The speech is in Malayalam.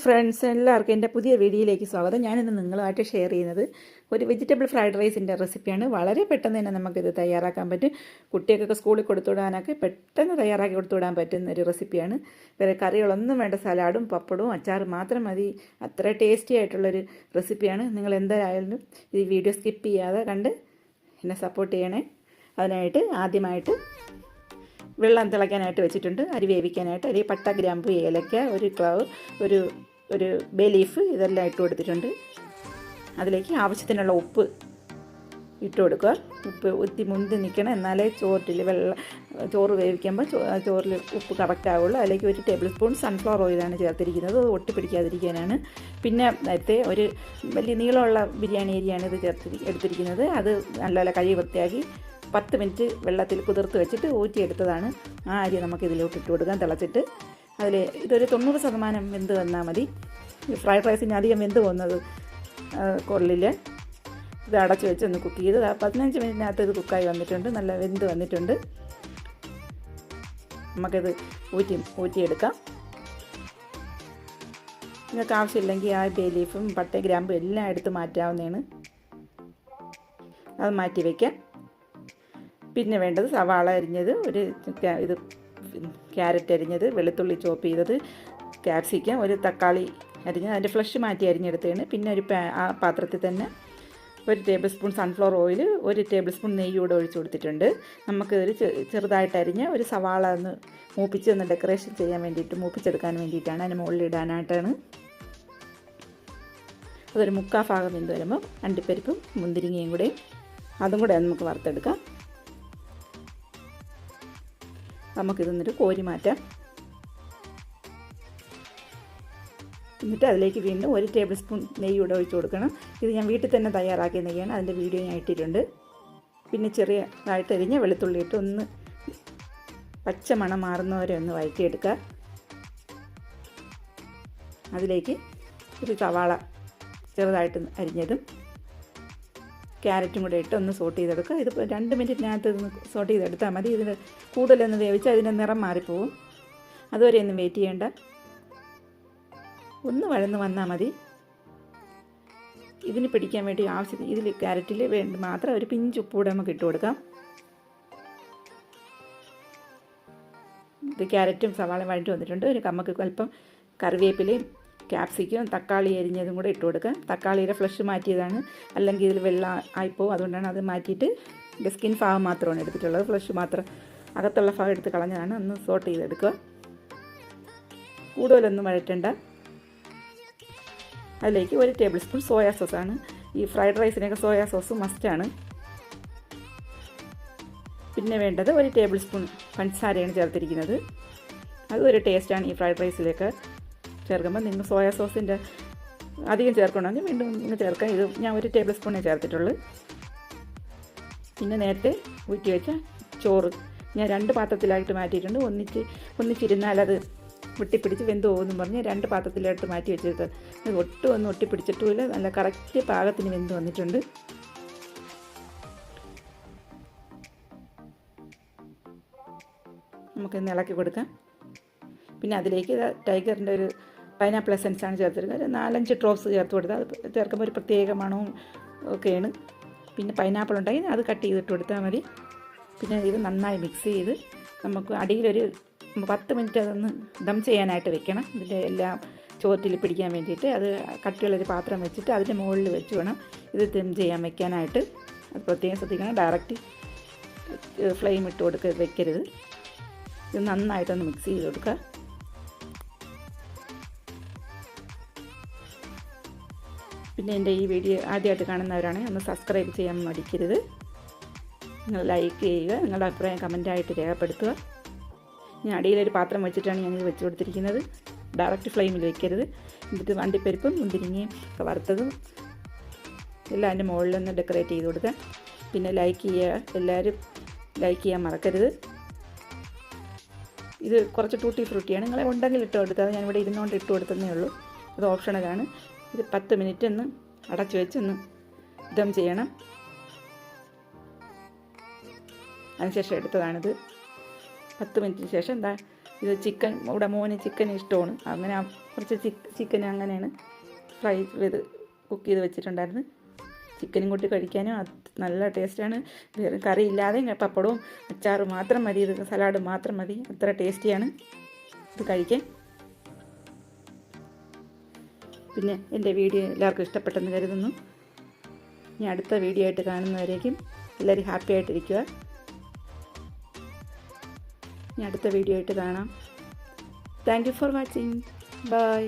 ഫ്രണ്ട്സ് എല്ലാവർക്കും എൻ്റെ പുതിയ വീഡിയോയിലേക്ക് സ്വാഗതം. ഞാനിന്ന് നിങ്ങളുമായിട്ട് ഷെയർ ചെയ്യുന്നത് ഒരു വെജിറ്റബിൾ ഫ്രൈഡ് റൈസിൻ്റെ റെസിപ്പിയാണ്. വളരെ പെട്ടെന്ന് തന്നെ നമുക്കിത് തയ്യാറാക്കാൻ പറ്റും. കുട്ടികൾക്കൊക്കെ സ്കൂളിൽ കൊടുത്തുവിടാനൊക്കെ പെട്ടെന്ന് തയ്യാറാക്കി കൊടുത്തുവിടാൻ പറ്റുന്ന ഒരു റെസിപ്പിയാണ്. വേറെ കറികളൊന്നും വേണ്ട, സലാഡും പപ്പടവും അച്ചാറും മാത്രം മതി. അത്ര ടേസ്റ്റി ആയിട്ടുള്ളൊരു റെസിപ്പിയാണ്. നിങ്ങൾ എന്തായാലും ഈ വീഡിയോ സ്കിപ്പ് ചെയ്യാതെ കണ്ട് എന്നെ സപ്പോർട്ട് ചെയ്യണേ. അതിനായിട്ട് ആദ്യമായിട്ട് വെള്ളം തിളയ്ക്കാനായിട്ട് വെച്ചിട്ടുണ്ട്. അരി വേവിക്കാനായിട്ട് അരി, പട്ട, ഗ്രാമ്പു, ഏലക്ക, ഒരു ക്ലവ്, ഒരു ബേ ലീഫ് ഇതെല്ലാം ഇട്ട് കൊടുത്തിട്ടുണ്ട്. അതിലേക്ക് ആവശ്യത്തിനുള്ള ഉപ്പ് ഇട്ട് കൊടുക്കുക. ഉപ്പ് മുന്തി നിൽക്കണം, എന്നാലേ ചോറ് വേവിക്കുമ്പോൾ ചോറിൽ ഉപ്പ് കറക്റ്റ് ആവുള്ളൂ. അതിലേക്ക് 1 ടേബിൾ സ്പൂൺ സൺഫ്ലവർ ഓയിലാണ് ചേർത്തിരിക്കുന്നത്, അത് ഒട്ടിപ്പിടിക്കാതിരിക്കാനാണ്. പിന്നെ നേരത്തെ ഒരു വലിയ നീളമുള്ള ബിരിയാണി അരിയാണ് ഇത് എടുത്തിരിക്കുന്നത്. അത് നല്ലപോലെ കഴുകി വൃത്തിയാക്കി 10 മിനിറ്റ് വെള്ളത്തിൽ കുതിർത്ത് വെച്ചിട്ട് ഊറ്റിയെടുത്തതാണ്. ആ അരി നമുക്ക് ഇതിലോട്ട് ഇട്ട് കൊടുക്കാം തിളച്ചിട്ട്. അതിൽ ഇതൊരു 90% വെന്ത് വന്നാൽ മതി. ഫ്രൈഡ് റൈസിന് അധികം വെന്ത് പോകുന്നത് കൊള്ളിൽ. ഇത് അടച്ച് വെച്ച് ഒന്ന് കുക്ക് ചെയ്ത് 15 മിനിറ്റിനകത്ത് ഇത് കുക്കായി വന്നിട്ടുണ്ട്, നല്ല വെന്ത് വന്നിട്ടുണ്ട്. നമുക്കിത് ഊറ്റിയെടുക്കാം. നിങ്ങൾക്ക് ആവശ്യമില്ലെങ്കിൽ ആ ബേ ലീഫും പട്ട, ഗ്രാമ്പും എല്ലാം എടുത്ത് മാറ്റാവുന്നതാണ്. അത് മാറ്റി വയ്ക്കാം. പിന്നെ വേണ്ടത് സവാള അരിഞ്ഞത്, ഇത് ക്യാരറ്റ് അരിഞ്ഞത്, വെളുത്തുള്ളി ചോപ്പ് ചെയ്തത്, ക്യാപ്സിക്കം, ഒരു തക്കാളി അരിഞ്ഞത്, അതിൻ്റെ ഫ്ലഷ് മാറ്റി അരിഞ്ഞെടുത്തതാണ്. പിന്നെ ആ പാത്രത്തിൽ തന്നെ 1 table spoon sunflower oil, 1 table spoon നെയ്യ് കൂടെ ഒഴിച്ച് കൊടുത്തിട്ടുണ്ട്. നമുക്ക് ഒരു ചെറുതായിട്ട് അരിഞ്ഞ ഒരു സവാള ഒന്ന് ഡെക്കറേഷൻ ചെയ്യാൻ വേണ്ടിയിട്ട്, മൂപ്പിച്ചെടുക്കാൻ വേണ്ടിയിട്ടാണ്, അതിന് മുകളിൽ ഇടാനായിട്ടാണ്. അതൊരു 3/4 ഭാഗം വെന്ത് വരുമ്പോൾ അണ്ടിപ്പരിപ്പും മുന്തിരിങ്ങയും കൂടെ അതും കൂടെ നമുക്ക് വറുത്തെടുക്കാം. നമുക്കിതൊന്നിട്ട് കോരി മാറ്റാം. എന്നിട്ട് അതിലേക്ക് വീണ്ടും 1 ടേബിൾ സ്പൂൺ നെയ്യ് കൂടെ ഒഴിച്ച് കൊടുക്കണം. ഇത് ഞാൻ വീട്ടിൽ തന്നെ തയ്യാറാക്കിയ നെയ്യാണ്, അതിൻ്റെ വീഡിയോ ഞാൻ ഇട്ടിട്ടുണ്ട്. പിന്നെ ചെറിയതായിട്ട് അരിഞ്ഞ വെളുത്തുള്ളി ഇട്ട് ഒന്ന് പച്ച മണം മാറുന്നവരെ ഒന്ന് വഴറ്റിയെടുക്കുക. അതിലേക്ക് ഒരു സവാള ചെറുതായിട്ട് അരിഞ്ഞതും ക്യാരറ്റും കൂടെ ഇട്ട് ഒന്ന് സോട്ട് ചെയ്തെടുക്കുക. ഇത് 2 മിനിറ്റിനകത്ത് ഒന്ന് സോട്ട് ചെയ്തെടുത്താൽ മതി. ഇതിന് കൂടുതലൊന്ന് വേവിച്ചാൽ അതിൻ്റെ നിറം മാറിപ്പോവും. അതുവരെ ഒന്നും വെയിറ്റ് ചെയ്യേണ്ട, ഒന്ന് വഴന്ന് വന്നാൽ മതി. ഇതിന് പിടിക്കാൻ വേണ്ടി ആവശ്യത്തിന് ഇതിൽ ക്യാരറ്റിൽ വേണ്ടി മാത്രം ഒരു പിഞ്ച് ഉപ്പ് കൂടെ നമുക്ക് ഇട്ട് കൊടുക്കാം. ഇത് ക്യാരറ്റും സവാളയും വഴറ്റി വന്നിട്ടുണ്ട്. നമുക്ക് അല്പം കറിവേപ്പിലയും ക്യാപ്സിക്കും തക്കാളി അരിഞ്ഞതും കൂടെ ഇട്ട് കൊടുക്കാം. തക്കാളിയുടെ ഫ്ലഷ് മാറ്റിയതാണ്, അല്ലെങ്കിൽ ഇതിൽ വെള്ളം ആയിപ്പോവും. അതുകൊണ്ടാണ് അത് മാറ്റിയിട്ട് സ്കിൻ ഭാഗം മാത്രമാണ് എടുത്തിട്ടുള്ളത്. ഫ്ലഷ് മാത്രം, അകത്തുള്ള ഭാഗം എടുത്ത് കളഞ്ഞതാണ്. ഒന്ന് സോട്ട് ചെയ്തെടുക്കുക. കൂടുതലൊന്നും വഴറ്റണ്ട. അതിലേക്ക് 1 ടേബിൾ സ്പൂൺ സോയാ സോസാണ്. ഈ ഫ്രൈഡ് റൈസിനൊക്കെ സോയാ സോസ് മസ്റ്റാണ്. പിന്നെ വേണ്ടത് 1 ടേബിൾ സ്പൂൺ പഞ്ചസാരയാണ് ചേർത്തിരിക്കുന്നത്. അതൊരു ടേസ്റ്റാണ് ഈ ഫ്രൈഡ് റൈസിലേക്ക് ചേർക്കുമ്പോൾ. നിങ്ങൾ സോയാ സോസിൻ്റെ അധികം ചേർക്കണമെങ്കിൽ വീണ്ടും നിങ്ങൾ ചേർക്കാം. ഇത് ഞാൻ 1 ടേബിൾ സ്പൂണേ ചേർത്തിട്ടുള്ളൂ. പിന്നെ നേരത്തെ ഊറ്റി വെച്ച ചോറ് ഞാൻ 2 പാത്രത്തിലായിട്ട് മാറ്റിയിട്ടുണ്ട്. ഒന്നിച്ചിരുന്നാൽ അത് ഒട്ടിപ്പിടിച്ച് വെന്ത് പോകുമെന്ന് പറഞ്ഞ് 2 പാത്രത്തിലായിട്ട് മാറ്റി വെച്ചിട്ട് ഒന്നും ഒട്ടിപ്പിടിച്ചിട്ടുമില്ല. നല്ല കറക്റ്റ് പാകത്തിന് വെന്ത് വന്നിട്ടുണ്ട്. നമുക്കൊന്ന് ഇളക്കി കൊടുക്കാം. പിന്നെ അതിലേക്ക് ടൈഗറിൻ്റെ ഒരു പൈനാപ്പിൾ എസൻസാണ് ചേർത്തിരിക്കുന്നത്. 4-5 ഡ്രോപ്സ് ചേർത്ത് കൊടുത്താൽ അത് ചേർക്കുമ്പോൾ ഒരു പ്രത്യേക മണവും ഒക്കെയാണ്. പിന്നെ പൈനാപ്പിൾ ഉണ്ടെങ്കിൽ അത് കട്ട് ചെയ്തിട്ട് കൊടുത്താൽ മതി. പിന്നെ ഇത് നന്നായി മിക്സ് ചെയ്ത് നമുക്ക് അടിയിലൊരു 10 മിനിറ്റ് അതൊന്ന് ദം ചെയ്യാനായിട്ട് വെക്കണം. ഇതിൻ്റെ എല്ലാം ചോറ്റിൽ പിടിക്കാൻ വേണ്ടിയിട്ട് അത് കട്ടിയുള്ളൊരു പാത്രം വെച്ചിട്ട് അതിൻ്റെ മുകളിൽ വെച്ച് വേണം ഇത് ദം ചെയ്യാൻ വെക്കാനായിട്ട്. അത് പ്രത്യേകം ശ്രദ്ധിക്കണം. ഡയറക്റ്റ് ഫ്ലെയിം ഇട്ട് വെക്കരുത്. ഇത് നന്നായിട്ടൊന്ന് മിക്സ് ചെയ്ത് കൊടുക്കുക. പിന്നെ എൻ്റെ ഈ വീഡിയോ ആദ്യമായിട്ട് കാണുന്നവരാണെങ്കിൽ ഒന്ന് സബ്സ്ക്രൈബ് ചെയ്യാൻ മടിക്കരുത്. നിങ്ങൾ ലൈക്ക് ചെയ്യുക, നിങ്ങളുടെ അഭിപ്രായം കമൻറ്റായിട്ട് രേഖപ്പെടുത്തുക. ഞാൻ അടിയിലൊരു പാത്രം വെച്ചിട്ടാണ് ഞാനിത് വെച്ച് കൊടുത്തിരിക്കുന്നത്. ഡയറക്റ്റ് ഫ്ലെയിമിൽ വെക്കരുത്. എന്നിട്ട് അണ്ടിപ്പരിപ്പും മുന്തിരിങ്ങയും ഒക്കെ വറുത്തതും എല്ലാം അതിൻ്റെ മുകളിലൊന്ന് ഡെക്കറേറ്റ് ചെയ്ത് കൊടുക്കുക. പിന്നെ ലൈക്ക് ചെയ്യുക, എല്ലാവരും ലൈക്ക് ചെയ്യാൻ മറക്കരുത്. ഇത് കുറച്ച് ടൂട്ടി ഫ്രൂട്ടിയാണ്. നിങ്ങളെ ഉണ്ടെങ്കിൽ ഇട്ട് കൊടുത്താൽ, ഞാനിവിടെ ഇരുന്നുകൊണ്ട് ഇട്ട് കൊടുത്തതേ ഉള്ളൂ. അത് ഓപ്ഷണലാണ്. ഇത് 10 മിനിറ്റ് ഒന്ന് അടച്ചു വെച്ച് ഒന്ന് ദം ചെയ്യണം. അതിനുശേഷം എടുത്തതാണിത്. 10 മിനിറ്റിന് ശേഷം ഇത് ചിക്കൻ ഇവിടെ മോന് ചിക്കൻ ഇഷ്ടമാണ്, അങ്ങനെ കുറച്ച് ചിക്കൻ അങ്ങനെയാണ് ഫ്രൈ ചെയ്ത് കുക്ക് ചെയ്ത് വെച്ചിട്ടുണ്ടായിരുന്നു. ചിക്കനും കൂട്ടി കഴിക്കാനും നല്ല ടേസ്റ്റാണ്. വേറെ കറി ഇല്ലാതെ പപ്പടവും അച്ചാറും മാത്രം മതി, ഇത് സലാഡ് മാത്രം മതി, അത്ര ടേസ്റ്റിയാണ് ഇത് കഴിക്കാൻ. പിന്നെ എൻ്റെ വീഡിയോ എല്ലാവർക്കും ഇഷ്ടപ്പെട്ടെന്ന് കരുതുന്നു. ഇനി അടുത്ത വീഡിയോ ആയിട്ട് കാണുന്നവരേക്കും എല്ലാവരും ഹാപ്പി ആയിട്ടിരിക്കുക. ഇനി അടുത്ത വീഡിയോ ആയിട്ട് കാണാം. Thank you for watching. By.